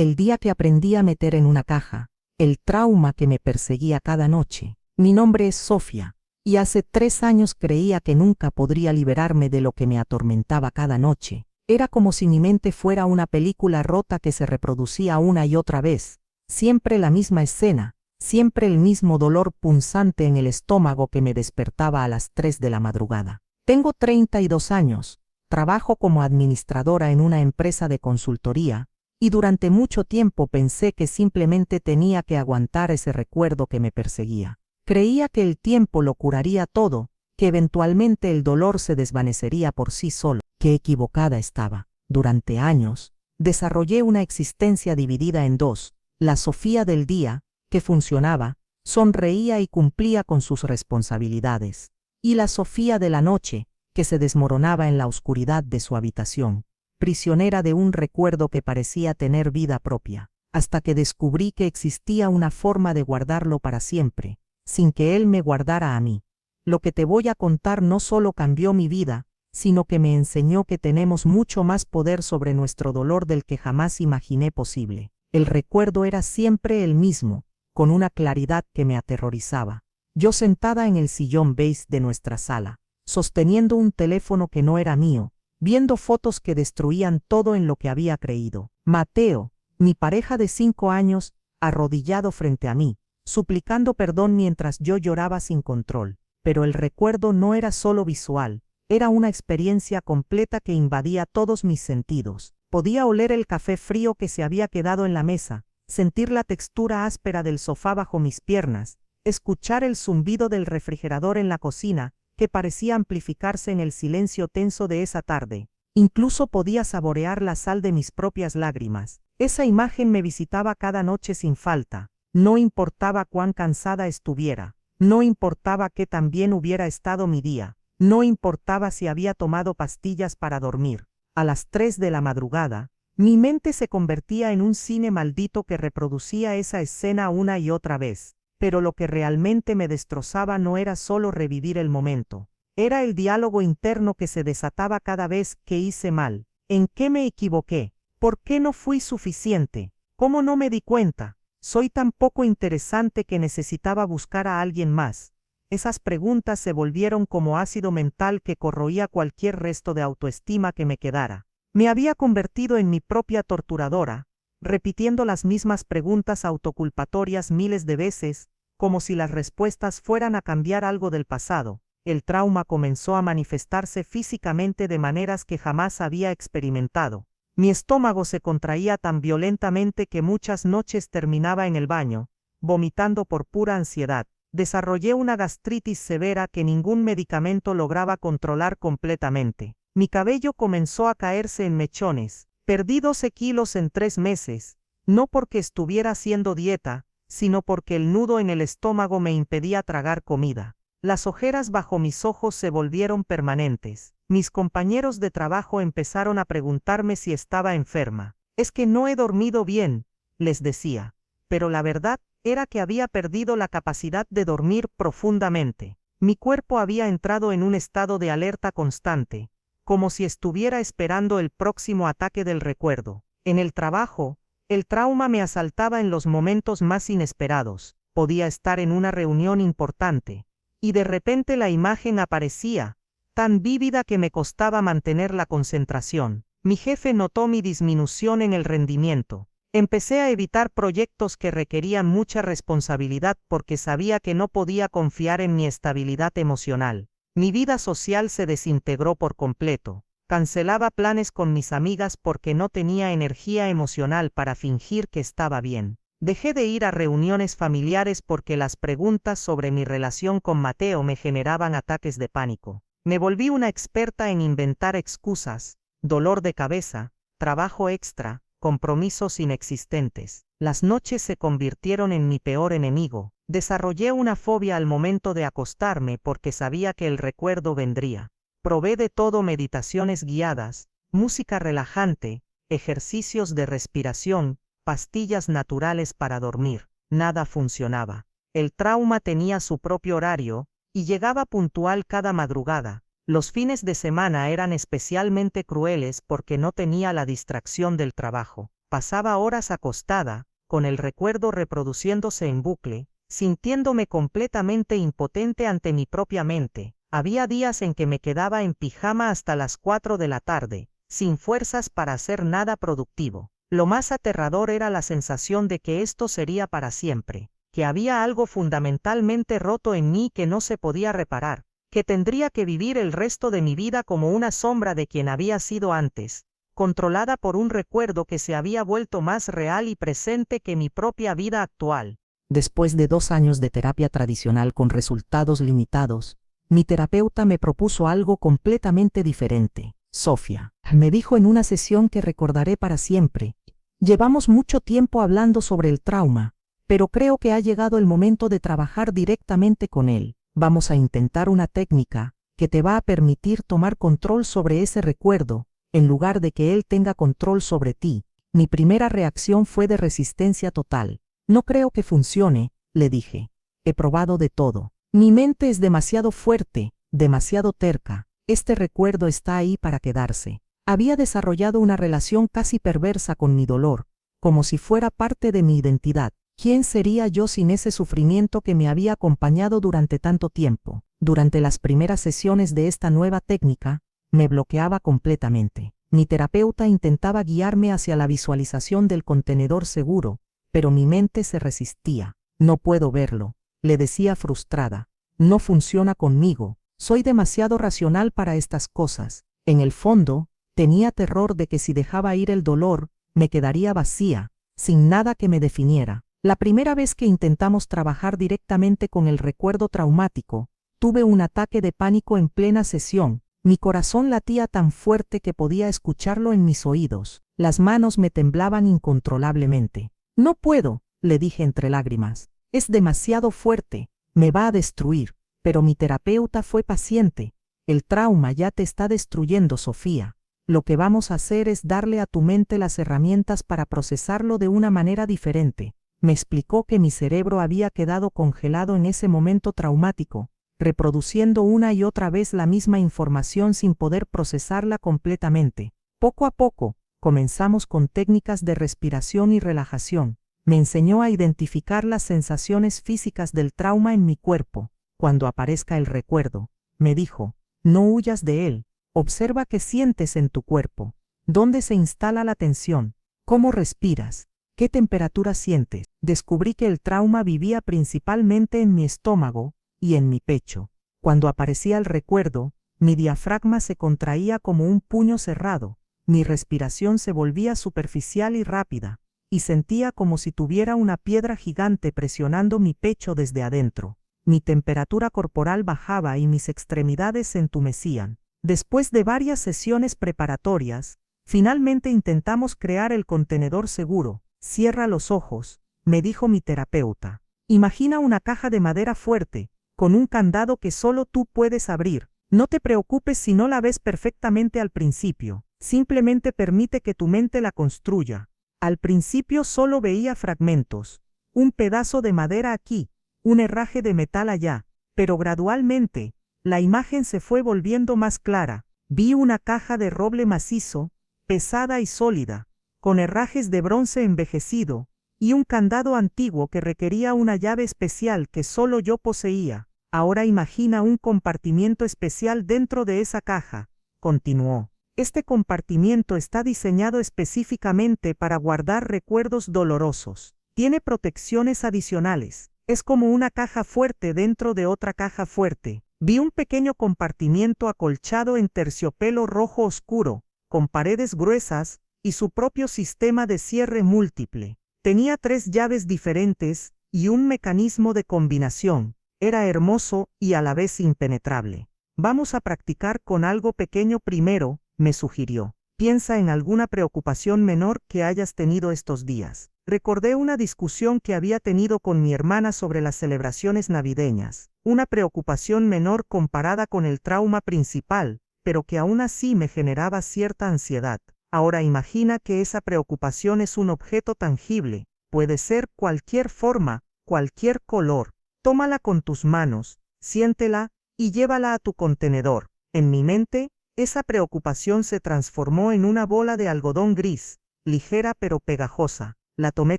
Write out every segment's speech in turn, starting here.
el día que aprendí a meter en una caja el trauma que me perseguía cada noche. Mi nombre es Sofía, y hace 3 años creía que nunca podría liberarme de lo que me atormentaba cada noche. Era como si mi mente fuera una película rota que se reproducía una y otra vez. Siempre la misma escena, siempre el mismo dolor punzante en el estómago que me despertaba a las 3 de la madrugada. Tengo 32 años, trabajo como administradora en una empresa de consultoría, y durante mucho tiempo pensé que simplemente tenía que aguantar ese recuerdo que me perseguía. Creía que el tiempo lo curaría todo, que eventualmente el dolor se desvanecería por sí solo. Qué equivocada estaba. Durante años, desarrollé una existencia dividida en dos: la Sofía del día, que funcionaba, sonreía y cumplía con sus responsabilidades, y la Sofía de la noche, que se desmoronaba en la oscuridad de su habitación, prisionera de un recuerdo que parecía tener vida propia, hasta que descubrí que existía una forma de guardarlo para siempre, sin que él me guardara a mí. Lo que te voy a contar no solo cambió mi vida, sino que me enseñó que tenemos mucho más poder sobre nuestro dolor del que jamás imaginé posible. El recuerdo era siempre el mismo, con una claridad que me aterrorizaba. Yo sentada en el sillón beige de nuestra sala, sosteniendo un teléfono que no era mío, viendo fotos que destruían todo en lo que había creído. Mateo, mi pareja de 5 años, arrodillado frente a mí, suplicando perdón mientras yo lloraba sin control. Pero el recuerdo no era solo visual, era una experiencia completa que invadía todos mis sentidos. Podía oler el café frío que se había quedado en la mesa, sentir la textura áspera del sofá bajo mis piernas, escuchar el zumbido del refrigerador en la cocina, que parecía amplificarse en el silencio tenso de esa tarde. Incluso podía saborear la sal de mis propias lágrimas. Esa imagen me visitaba cada noche sin falta. No importaba cuán cansada estuviera, no importaba qué tan bien hubiera estado mi día, no importaba si había tomado pastillas para dormir. A las 3 de la madrugada, mi mente se convertía en un cine maldito que reproducía esa escena una y otra vez. Pero lo que realmente me destrozaba no era solo revivir el momento. Era el diálogo interno que se desataba cada vez que hice mal. ¿En qué me equivoqué? ¿Por qué no fui suficiente? ¿Cómo no me di cuenta? ¿Soy tan poco interesante que necesitaba buscar a alguien más? Esas preguntas se volvieron como ácido mental que corroía cualquier resto de autoestima que me quedara. Me había convertido en mi propia torturadora, repitiendo las mismas preguntas autoculpatorias miles de veces, como si las respuestas fueran a cambiar algo del pasado. El trauma comenzó a manifestarse físicamente de maneras que jamás había experimentado. Mi estómago se contraía tan violentamente que muchas noches terminaba en el baño, vomitando por pura ansiedad. Desarrollé una gastritis severa que ningún medicamento lograba controlar completamente. Mi cabello comenzó a caerse en mechones. Perdí 12 kilos en 3 meses, no porque estuviera haciendo dieta, sino porque el nudo en el estómago me impedía tragar comida. Las ojeras bajo mis ojos se volvieron permanentes. Mis compañeros de trabajo empezaron a preguntarme si estaba enferma. Es que no he dormido bien, les decía. Pero la verdad era que había perdido la capacidad de dormir profundamente. Mi cuerpo había entrado en un estado de alerta constante, como si estuviera esperando el próximo ataque del recuerdo. En el trabajo, el trauma me asaltaba en los momentos más inesperados. Podía estar en una reunión importante, y de repente la imagen aparecía, tan vívida que me costaba mantener la concentración. Mi jefe notó mi disminución en el rendimiento. Empecé a evitar proyectos que requerían mucha responsabilidad porque sabía que no podía confiar en mi estabilidad emocional. Mi vida social se desintegró por completo. Cancelaba planes con mis amigas porque no tenía energía emocional para fingir que estaba bien. Dejé de ir a reuniones familiares porque las preguntas sobre mi relación con Mateo me generaban ataques de pánico. Me volví una experta en inventar excusas, dolor de cabeza, trabajo extra, compromisos inexistentes. Las noches se convirtieron en mi peor enemigo. Desarrollé una fobia al momento de acostarme porque sabía que el recuerdo vendría. Probé de todo: meditaciones guiadas, música relajante, ejercicios de respiración, pastillas naturales para dormir. Nada funcionaba. El trauma tenía su propio horario, y llegaba puntual cada madrugada. Los fines de semana eran especialmente crueles porque no tenía la distracción del trabajo. pasaba horas acostada, con el recuerdo reproduciéndose en bucle, sintiéndome completamente impotente ante mi propia mente. Había días en que me quedaba en pijama hasta las 4 de la tarde, sin fuerzas para hacer nada productivo. Lo más aterrador era la sensación de que esto sería para siempre, que había algo fundamentalmente roto en mí que no se podía reparar, que tendría que vivir el resto de mi vida como una sombra de quien había sido antes, controlada por un recuerdo que se había vuelto más real y presente que mi propia vida actual. Después de 2 años de terapia tradicional con resultados limitados, mi terapeuta me propuso algo completamente diferente. Sofía, me dijo en una sesión que recordaré para siempre, llevamos mucho tiempo hablando sobre el trauma, pero creo que ha llegado el momento de trabajar directamente con él. Vamos a intentar una técnica que te va a permitir tomar control sobre ese recuerdo, en lugar de que él tenga control sobre ti. Mi primera reacción fue de resistencia total. No creo que funcione, le dije. He probado de todo. Mi mente es demasiado fuerte, demasiado terca. Este recuerdo está ahí para quedarse. Había desarrollado una relación casi perversa con mi dolor, como si fuera parte de mi identidad. ¿Quién sería yo sin ese sufrimiento que me había acompañado durante tanto tiempo? Durante las primeras sesiones de esta nueva técnica, me bloqueaba completamente. Mi terapeuta intentaba guiarme hacia la visualización del contenedor seguro, pero mi mente se resistía. No puedo verlo, le decía frustrada. No funciona conmigo, soy demasiado racional para estas cosas. En el fondo, tenía terror de que si dejaba ir el dolor, me quedaría vacía, sin nada que me definiera. La primera vez que intentamos trabajar directamente con el recuerdo traumático, tuve un ataque de pánico en plena sesión. Mi corazón latía tan fuerte que podía escucharlo en mis oídos. Las manos me temblaban incontrolablemente. No puedo, le dije entre lágrimas. Es demasiado fuerte, me va a destruir. Pero mi terapeuta fue paciente. El trauma ya te está destruyendo, Sofía. Lo que vamos a hacer es darle a tu mente las herramientas para procesarlo de una manera diferente. Me explicó que mi cerebro había quedado congelado en ese momento traumático, reproduciendo una y otra vez la misma información sin poder procesarla completamente. Poco a poco, comenzamos con técnicas de respiración y relajación. Me enseñó a identificar las sensaciones físicas del trauma en mi cuerpo. Cuando aparezca el recuerdo, me dijo, no huyas de él, observa qué sientes en tu cuerpo, dónde se instala la tensión, cómo respiras, qué temperatura sientes. Descubrí que el trauma vivía principalmente en mi estómago y en mi pecho. Cuando aparecía el recuerdo, mi diafragma se contraía como un puño cerrado, mi respiración se volvía superficial y rápida, y sentía como si tuviera una piedra gigante presionando mi pecho desde adentro. Mi temperatura corporal bajaba y mis extremidades se entumecían. Después de varias sesiones preparatorias, finalmente intentamos crear el contenedor seguro. Cierra los ojos, me dijo mi terapeuta. Imagina una caja de madera fuerte, con un candado que solo tú puedes abrir. No te preocupes si no la ves perfectamente al principio. Simplemente permite que tu mente la construya. Al principio solo veía fragmentos. Un pedazo de madera aquí, un herraje de metal allá, pero gradualmente, la imagen se fue volviendo más clara. Vi una caja de roble macizo, pesada y sólida, con herrajes de bronce envejecido, y un candado antiguo que requería una llave especial que solo yo poseía. Ahora imagina un compartimiento especial dentro de esa caja, continuó. Este compartimiento está diseñado específicamente para guardar recuerdos dolorosos. Tiene protecciones adicionales. Es como una caja fuerte dentro de otra caja fuerte. Vi un pequeño compartimiento acolchado en terciopelo rojo oscuro, con paredes gruesas y su propio sistema de cierre múltiple. Tenía 3 llaves diferentes y un mecanismo de combinación. Era hermoso y a la vez impenetrable. Vamos a practicar con algo pequeño primero, me sugirió. Piensa en alguna preocupación menor que hayas tenido estos días. Recordé una discusión que había tenido con mi hermana sobre las celebraciones navideñas. Una preocupación menor comparada con el trauma principal, pero que aún así me generaba cierta ansiedad. Ahora imagina que esa preocupación es un objeto tangible. Puede ser cualquier forma, cualquier color. Tómala con tus manos, siéntela y llévala a tu contenedor. En mi mente, esa preocupación se transformó en una bola de algodón gris, ligera pero pegajosa. La tomé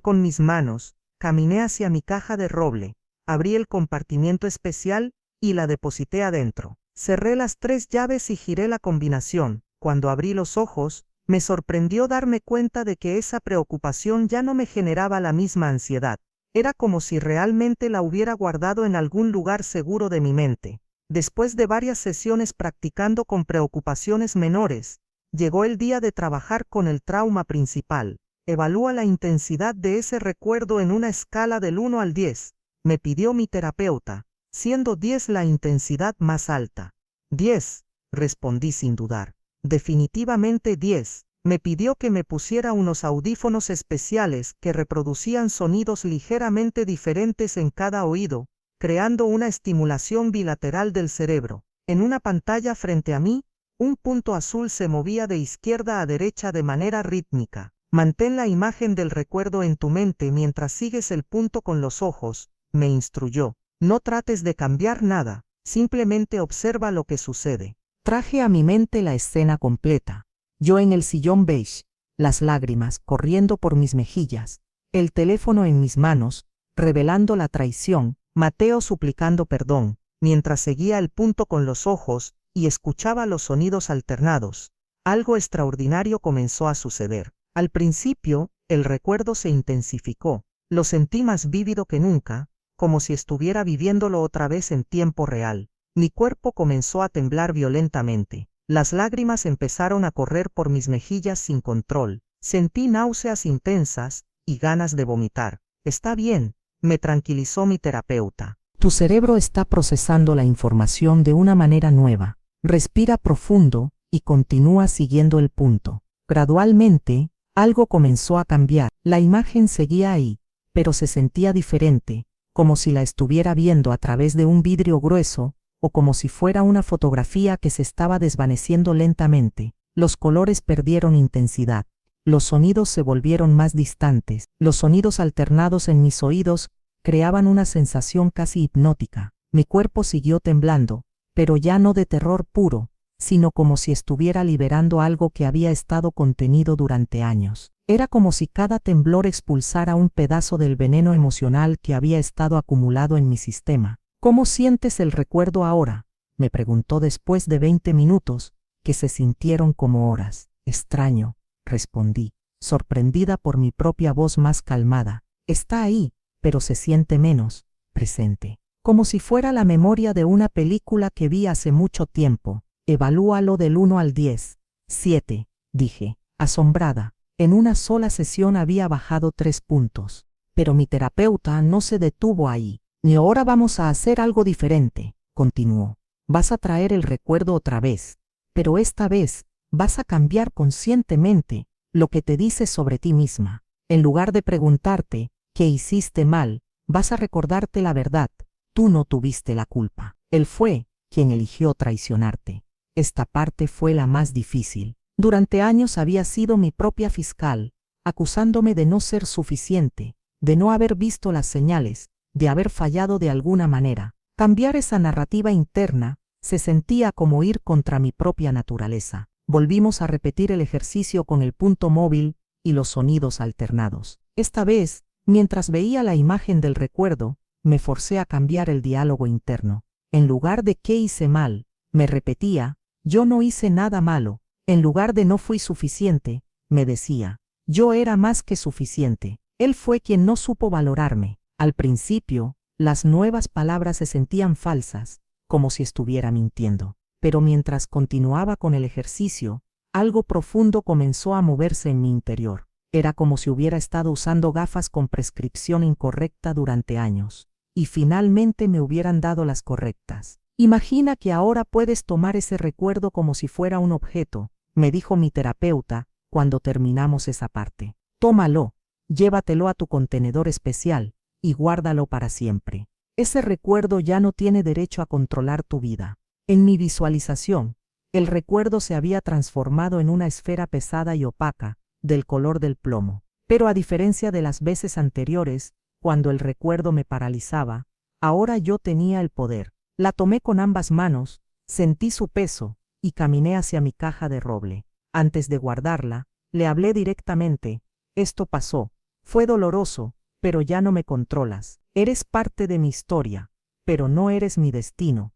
con mis manos, caminé hacia mi caja de roble, abrí el compartimiento especial y la deposité adentro. Cerré las 3 llaves y giré la combinación. Cuando abrí los ojos, me sorprendió darme cuenta de que esa preocupación ya no me generaba la misma ansiedad. Era como si realmente la hubiera guardado en algún lugar seguro de mi mente. Después de varias sesiones practicando con preocupaciones menores, llegó el día de trabajar con el trauma principal. Evalúa la intensidad de ese recuerdo en una escala del 1 al 10, me pidió mi terapeuta, siendo 10 la intensidad más alta. 10, respondí sin dudar. Definitivamente 10. Me pidió que me pusiera unos audífonos especiales que reproducían sonidos ligeramente diferentes en cada oído, creando una estimulación bilateral del cerebro. En una pantalla frente a mí, un punto azul se movía de izquierda a derecha de manera rítmica. Mantén la imagen del recuerdo en tu mente mientras sigues el punto con los ojos, me instruyó. No trates de cambiar nada, simplemente observa lo que sucede. Traje a mi mente la escena completa. Yo en el sillón beige, las lágrimas corriendo por mis mejillas, el teléfono en mis manos, revelando la traición, Mateo suplicando perdón, mientras seguía el punto con los ojos y escuchaba los sonidos alternados. Algo extraordinario comenzó a suceder. Al principio, el recuerdo se intensificó. Lo sentí más vívido que nunca, como si estuviera viviéndolo otra vez en tiempo real. Mi cuerpo comenzó a temblar violentamente. Las lágrimas empezaron a correr por mis mejillas sin control. Sentí náuseas intensas y ganas de vomitar. Está bien, me tranquilizó mi terapeuta. Tu cerebro está procesando la información de una manera nueva. Respira profundo y continúa siguiendo el punto. Gradualmente, algo comenzó a cambiar. La imagen seguía ahí, pero se sentía diferente, como si la estuviera viendo a través de un vidrio grueso, o como si fuera una fotografía que se estaba desvaneciendo lentamente. Los colores perdieron intensidad. Los sonidos se volvieron más distantes. Los sonidos alternados en mis oídos creaban una sensación casi hipnótica. Mi cuerpo siguió temblando, pero ya no de terror puro, sino como si estuviera liberando algo que había estado contenido durante años. Era como si cada temblor expulsara un pedazo del veneno emocional que había estado acumulado en mi sistema. ¿Cómo sientes el recuerdo ahora?, me preguntó después de 20 minutos, que se sintieron como horas. Extraño, respondí, sorprendida por mi propia voz más calmada. Está ahí, pero se siente menos presente. Como si fuera la memoria de una película que vi hace mucho tiempo. Evalúalo del 1 al 10. 7, dije, asombrada. En una sola sesión había bajado 3 puntos. Pero mi terapeuta no se detuvo ahí. Y ahora vamos a hacer algo diferente, continuó. Vas a traer el recuerdo otra vez, pero esta vez vas a cambiar conscientemente lo que te dices sobre ti misma. En lugar de preguntarte qué hiciste mal, vas a recordarte la verdad. Tú no tuviste la culpa. Él fue quien eligió traicionarte. Esta parte fue la más difícil. Durante años había sido mi propia fiscal, acusándome de no ser suficiente, de no haber visto las señales, de haber fallado de alguna manera. Cambiar esa narrativa interna se sentía como ir contra mi propia naturaleza. Volvimos a repetir el ejercicio con el punto móvil y los sonidos alternados. Esta vez, mientras veía la imagen del recuerdo, me forcé a cambiar el diálogo interno. En lugar de ¿qué hice mal?, me repetía, yo no hice nada malo. En lugar de no fui suficiente, me decía, yo era más que suficiente. Él fue quien no supo valorarme. Al principio, las nuevas palabras se sentían falsas, como si estuviera mintiendo. Pero mientras continuaba con el ejercicio, algo profundo comenzó a moverse en mi interior. Era como si hubiera estado usando gafas con prescripción incorrecta durante años, y finalmente me hubieran dado las correctas. Imagina que ahora puedes tomar ese recuerdo como si fuera un objeto, me dijo mi terapeuta cuando terminamos esa parte. Tómalo, llévatelo a tu contenedor especial y guárdalo para siempre. Ese recuerdo ya no tiene derecho a controlar tu vida. En mi visualización, el recuerdo se había transformado en una esfera pesada y opaca, del color del plomo. Pero a diferencia de las veces anteriores, cuando el recuerdo me paralizaba, ahora yo tenía el poder. La tomé con ambas manos, sentí su peso, y caminé hacia mi caja de roble. Antes de guardarla, Le hablé directamente. Esto pasó. Fue doloroso, pero ya no me controlas. Eres parte de mi historia, pero no eres mi destino.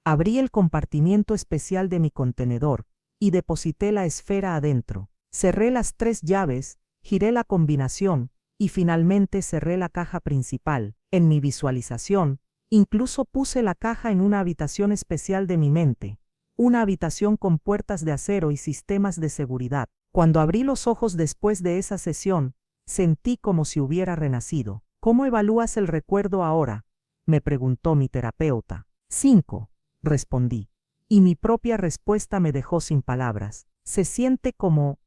Abrí el compartimiento especial de mi contenedor y deposité la esfera adentro. Cerré las 3 llaves, giré la combinación y finalmente cerré la caja principal. En mi visualización, incluso puse la caja en una habitación especial de mi mente, una habitación con puertas de acero y sistemas de seguridad. Cuando abrí los ojos después de esa sesión, sentí como si hubiera renacido. ¿Cómo evalúas el recuerdo ahora?, me preguntó mi terapeuta. 5, respondí. Y mi propia respuesta me dejó sin palabras. Se siente como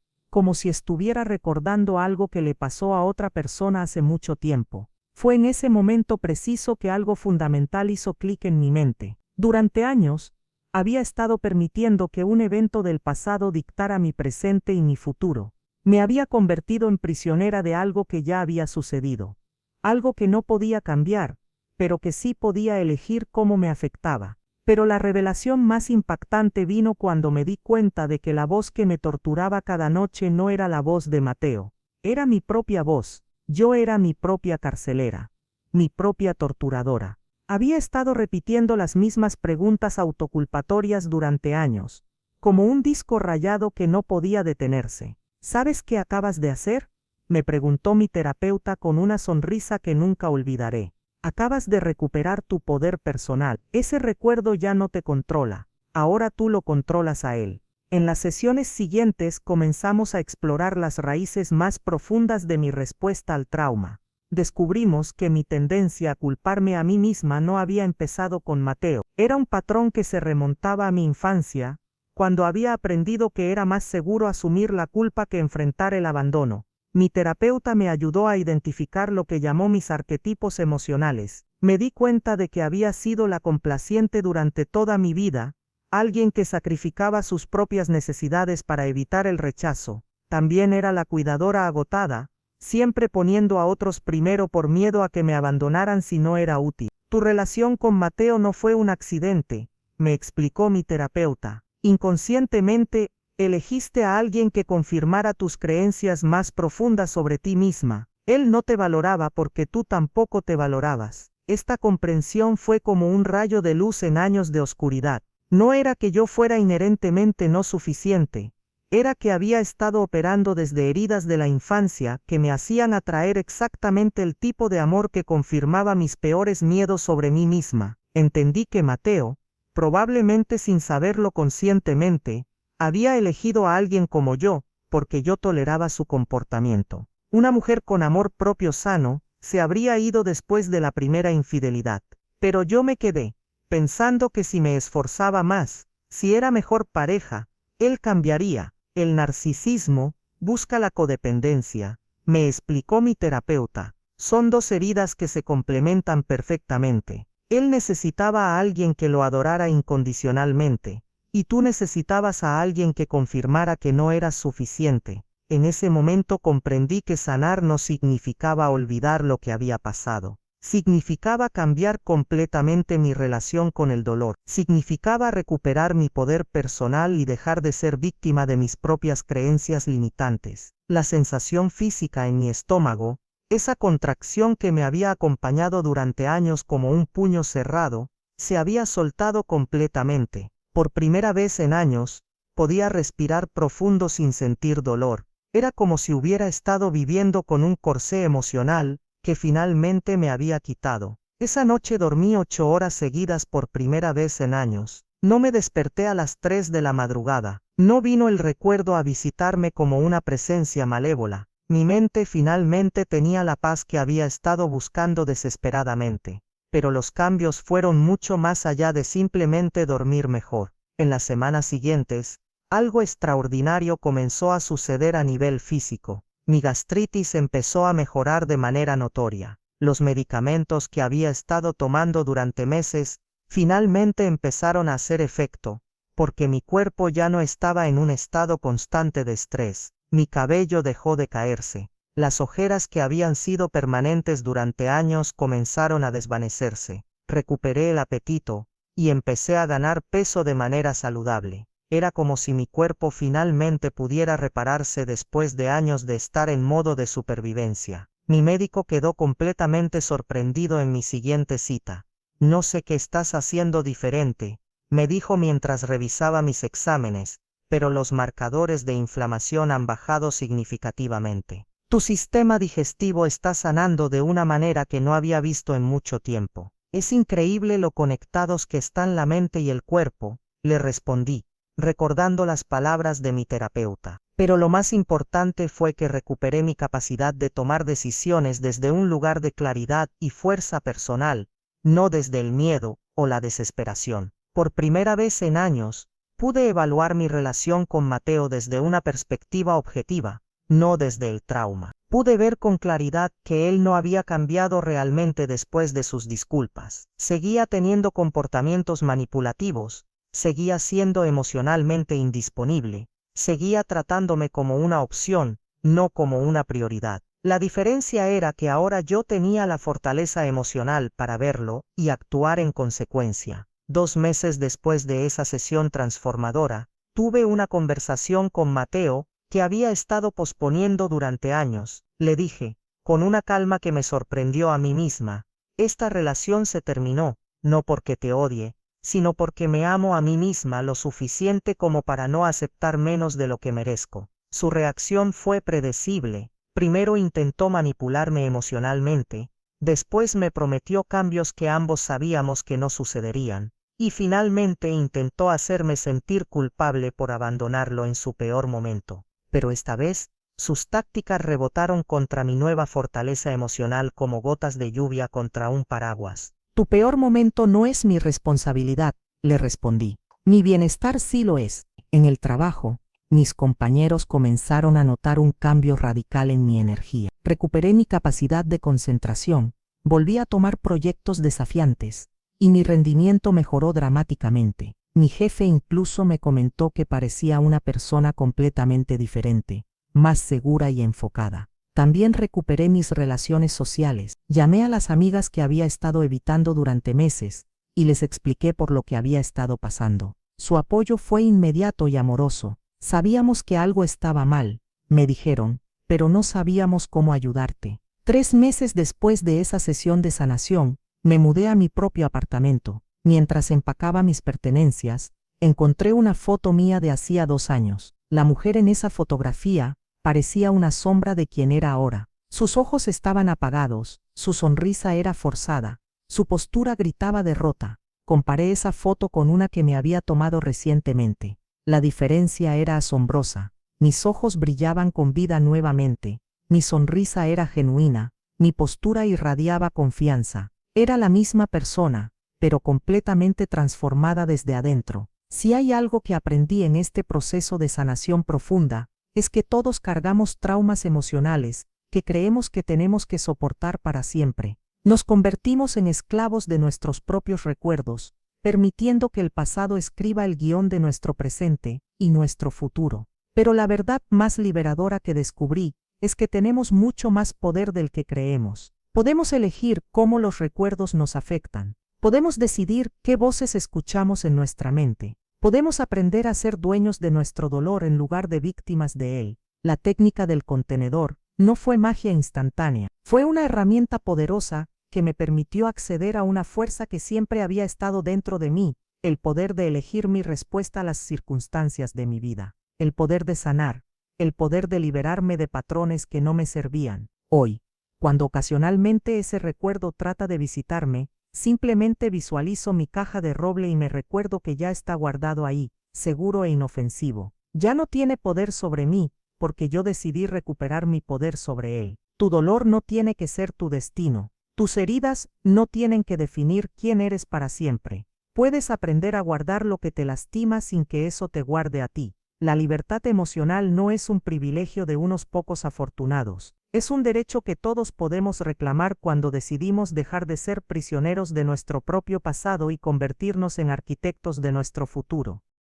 si estuviera recordando algo que le pasó a otra persona hace mucho tiempo. Fue en ese momento preciso que algo fundamental hizo clic en mi mente. Durante años, había estado permitiendo que un evento del pasado dictara mi presente y mi futuro. Me había convertido en prisionera de algo que ya había sucedido. Algo que no podía cambiar, pero que sí podía elegir cómo me afectaba. Pero la revelación más impactante vino cuando me di cuenta de que la voz que me torturaba cada noche no era la voz de Mateo. Era mi propia voz. Yo era mi propia carcelera, mi propia torturadora. Había estado repitiendo las mismas preguntas autoculpatorias durante años, como un disco rayado que no podía detenerse. ¿Sabes qué acabas de hacer?, me preguntó mi terapeuta con una sonrisa que nunca olvidaré. Acabas de recuperar tu poder personal. Ese recuerdo ya no te controla. Ahora tú lo controlas a él. En las sesiones siguientes comenzamos a explorar las raíces más profundas de mi respuesta al trauma. Descubrimos que mi tendencia a culparme a mí misma no había empezado con Mateo. Era un patrón que se remontaba a mi infancia, cuando había aprendido que era más seguro asumir la culpa que enfrentar el abandono. Mi terapeuta me ayudó a identificar lo que llamó mis arquetipos emocionales. Me di cuenta de que había sido la complaciente durante toda mi vida, alguien que sacrificaba sus propias necesidades para evitar el rechazo. También era la cuidadora agotada, siempre poniendo a otros primero por miedo a que me abandonaran si no era útil. Tu relación con Mateo no fue un accidente, me explicó mi terapeuta. Inconscientemente, elegiste a alguien que confirmara tus creencias más profundas sobre ti misma. Él no te valoraba porque tú tampoco te valorabas. Esta comprensión fue como un rayo de luz en años de oscuridad. No era que yo fuera inherentemente no suficiente, era que había estado operando desde heridas de la infancia que me hacían atraer exactamente el tipo de amor que confirmaba mis peores miedos sobre mí misma. Entendí que Mateo, probablemente sin saberlo conscientemente, había elegido a alguien como yo, porque yo toleraba su comportamiento. Una mujer con amor propio sano, se habría ido después de la primera infidelidad. Pero yo me quedé, pensando que si me esforzaba más, si era mejor pareja, él cambiaría. El narcisismo busca la codependencia, me explicó mi terapeuta. Son 2 heridas que se complementan perfectamente. Él necesitaba a alguien que lo adorara incondicionalmente, y tú necesitabas a alguien que confirmara que no eras suficiente. En ese momento comprendí que sanar no significaba olvidar lo que había pasado. Significaba cambiar completamente mi relación con el dolor. Significaba recuperar mi poder personal y dejar de ser víctima de mis propias creencias limitantes. La sensación física en mi estómago, esa contracción que me había acompañado durante años como un puño cerrado, se había soltado completamente. Por primera vez en años, podía respirar profundo sin sentir dolor. Era como si hubiera estado viviendo con un corsé emocional, que finalmente me había quitado. Esa noche dormí 8 horas seguidas por primera vez en años. No me desperté a las 3 de la madrugada. No vino el recuerdo a visitarme como una presencia malévola. Mi mente finalmente tenía la paz que había estado buscando desesperadamente. Pero los cambios fueron mucho más allá de simplemente dormir mejor. En las semanas siguientes, algo extraordinario comenzó a suceder a nivel físico. Mi gastritis empezó a mejorar de manera notoria. Los medicamentos que había estado tomando durante meses, finalmente empezaron a hacer efecto, porque mi cuerpo ya no estaba en un estado constante de estrés. Mi cabello dejó de caerse. Las ojeras que habían sido permanentes durante años comenzaron a desvanecerse. Recuperé el apetito, y empecé a ganar peso de manera saludable. Era como si mi cuerpo finalmente pudiera repararse después de años de estar en modo de supervivencia. Mi médico quedó completamente sorprendido en mi siguiente cita. No sé qué estás haciendo diferente, me dijo mientras revisaba mis exámenes, pero los marcadores de inflamación han bajado significativamente. Tu sistema digestivo está sanando de una manera que no había visto en mucho tiempo. Es increíble lo conectados que están la mente y el cuerpo, le respondí, recordando las palabras de mi terapeuta. Pero lo más importante fue que recuperé mi capacidad de tomar decisiones desde un lugar de claridad y fuerza personal, no desde el miedo o la desesperación. Por primera vez en años, pude evaluar mi relación con Mateo desde una perspectiva objetiva, no desde el trauma. Pude ver con claridad que él no había cambiado realmente después de sus disculpas. Seguía teniendo comportamientos manipulativos, seguía siendo emocionalmente indisponible, seguía tratándome como una opción, no como una prioridad. La diferencia era que ahora yo tenía la fortaleza emocional para verlo y actuar en consecuencia. 2 meses después de esa sesión transformadora, tuve una conversación con Mateo, que había estado posponiendo durante años. Le dije, con una calma que me sorprendió a mí misma, esta relación se terminó, no porque te odie, sino porque me amo a mí misma lo suficiente como para no aceptar menos de lo que merezco. Su reacción fue predecible. Primero intentó manipularme emocionalmente, después me prometió cambios que ambos sabíamos que no sucederían, y finalmente intentó hacerme sentir culpable por abandonarlo en su peor momento. Pero esta vez, sus tácticas rebotaron contra mi nueva fortaleza emocional como gotas de lluvia contra un paraguas. Tu peor momento no es mi responsabilidad, le respondí. Mi bienestar sí lo es. En el trabajo, mis compañeros comenzaron a notar un cambio radical en mi energía. Recuperé mi capacidad de concentración, volví a tomar proyectos desafiantes, y mi rendimiento mejoró dramáticamente. Mi jefe incluso me comentó que parecía una persona completamente diferente, más segura y enfocada. También recuperé mis relaciones sociales. Llamé a las amigas que había estado evitando durante meses, y les expliqué por lo que había estado pasando. Su apoyo fue inmediato y amoroso. Sabíamos que algo estaba mal, me dijeron, pero no sabíamos cómo ayudarte. 3 meses después de esa sesión de sanación, me mudé a mi propio apartamento. Mientras empacaba mis pertenencias, encontré una foto mía de hacía 2 años. La mujer en esa fotografía parecía una sombra de quien era ahora. Sus ojos estaban apagados, su sonrisa era forzada, su postura gritaba derrota. Comparé esa foto con una que me había tomado recientemente. La diferencia era asombrosa. Mis ojos brillaban con vida nuevamente, mi sonrisa era genuina, mi postura irradiaba confianza. Era la misma persona, pero completamente transformada desde adentro. Si hay algo que aprendí en este proceso de sanación profunda, es que todos cargamos traumas emocionales que creemos que tenemos que soportar para siempre. Nos convertimos en esclavos de nuestros propios recuerdos, permitiendo que el pasado escriba el guión de nuestro presente y nuestro futuro. Pero la verdad más liberadora que descubrí es que tenemos mucho más poder del que creemos. Podemos elegir cómo los recuerdos nos afectan. Podemos decidir qué voces escuchamos en nuestra mente. Podemos aprender a ser dueños de nuestro dolor en lugar de víctimas de él. La técnica del contenedor no fue magia instantánea. Fue una herramienta poderosa que me permitió acceder a una fuerza que siempre había estado dentro de mí, el poder de elegir mi respuesta a las circunstancias de mi vida, el poder de sanar, el poder de liberarme de patrones que no me servían. Hoy, cuando ocasionalmente ese recuerdo trata de visitarme, simplemente visualizo mi caja de roble y me recuerdo que ya está guardado ahí, seguro e inofensivo. Ya no tiene poder sobre mí, porque yo decidí recuperar mi poder sobre él. Tu dolor no tiene que ser tu destino. Tus heridas no tienen que definir quién eres para siempre. Puedes aprender a guardar lo que te lastima sin que eso te guarde a ti. La libertad emocional no es un privilegio de unos pocos afortunados. Es un derecho que todos podemos reclamar cuando decidimos dejar de ser prisioneros de nuestro propio pasado y convertirnos en arquitectos de nuestro futuro.